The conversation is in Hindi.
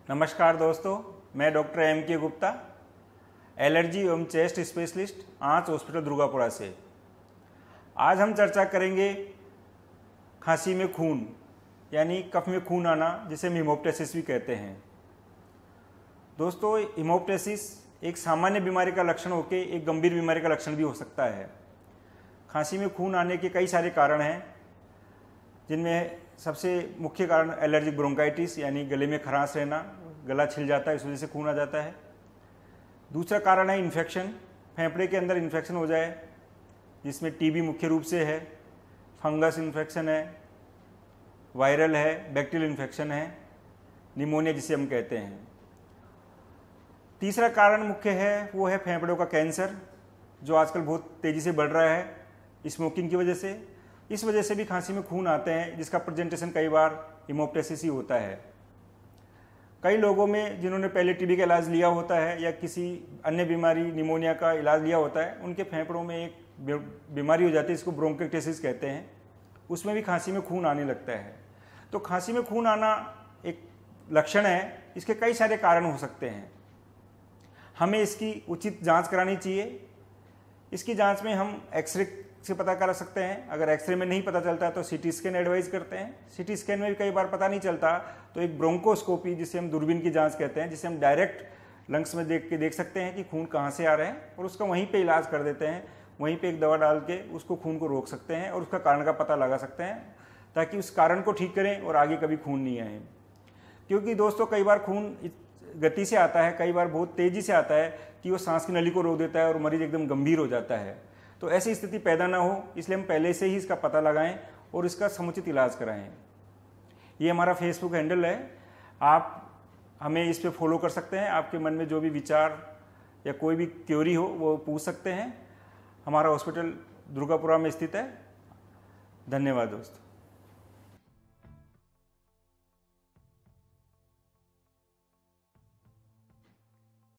नमस्कार दोस्तों, मैं डॉक्टर एम के गुप्ता, एलर्जी एवं चेस्ट स्पेशलिस्ट, आंच हॉस्पिटल दुर्गापुरा से। आज हम चर्चा करेंगे खांसी में खून यानी कफ में खून आना, जिसे हम हीमोप्टेसिस भी कहते हैं। दोस्तों, हीमोप्टेसिस एक सामान्य बीमारी का लक्षण होकर एक गंभीर बीमारी का लक्षण भी हो सकता है। खांसी में खून आने के कई सारे कारण हैं, जिनमें सबसे मुख्य कारण एलर्जिक ब्रोंकाइटिस यानी गले में खरांश रहना, गला छिल जाता है, इस वजह से खून आ जाता है। दूसरा कारण है इन्फेक्शन, फेफड़े के अंदर इन्फेक्शन हो जाए, जिसमें टीबी मुख्य रूप से है, फंगस इन्फेक्शन है, वायरल है, बैक्टीरियल इन्फेक्शन है, निमोनिया जिसे हम कहते हैं। तीसरा कारण मुख्य है वो है फेफड़ों का कैंसर, जो आजकल बहुत तेज़ी से बढ़ रहा है स्मोकिंग की वजह से। इस वजह से भी खांसी में खून आते हैं, जिसका प्रेजेंटेशन कई बार हीमोप्टेसिस ही होता है। कई लोगों में जिन्होंने पहले टीबी का इलाज लिया होता है या किसी अन्य बीमारी निमोनिया का इलाज लिया होता है, उनके फेफड़ों में एक बीमारी हो जाती है, इसको ब्रोंकाइटिस कहते हैं। उसमें भी खांसी में खून आने लगता है। तो खांसी में खून आना एक लक्षण है, इसके कई सारे कारण हो सकते हैं। हमें इसकी उचित जांच करानी चाहिए। इसकी जांच में हम एक्सरे से पता कर सकते हैं। अगर एक्सरे में नहीं पता चलता तो सीटी स्कैन एडवाइज करते हैं। सीटी स्कैन में भी कई बार पता नहीं चलता तो एक ब्रोंकोस्कोपी, जिसे हम दूरबीन की जांच कहते हैं, जिसे हम डायरेक्ट लंग्स में देख सकते हैं कि खून कहाँ से आ रहे हैं, और उसका वहीं पे इलाज कर देते हैं। वहीं पे एक दवा डाल के उसको खून को रोक सकते हैं और उसका कारण का पता लगा सकते हैं, ताकि उस कारण को ठीक करें और आगे कभी खून नहीं आए। क्योंकि दोस्तों, कई बार खून गति से आता है, कई बार बहुत तेज़ी से आता है कि वो सांस की नली को रोक देता है और मरीज एकदम गंभीर हो जाता है। तो ऐसी स्थिति पैदा ना हो, इसलिए हम पहले से ही इसका पता लगाएं और इसका समुचित इलाज कराएं। ये हमारा फेसबुक हैंडल है, आप हमें इस पे फॉलो कर सकते हैं। आपके मन में जो भी विचार या कोई भी क्वेरी हो वो पूछ सकते हैं। हमारा हॉस्पिटल दुर्गापुरा में स्थित है। धन्यवाद दोस्तों।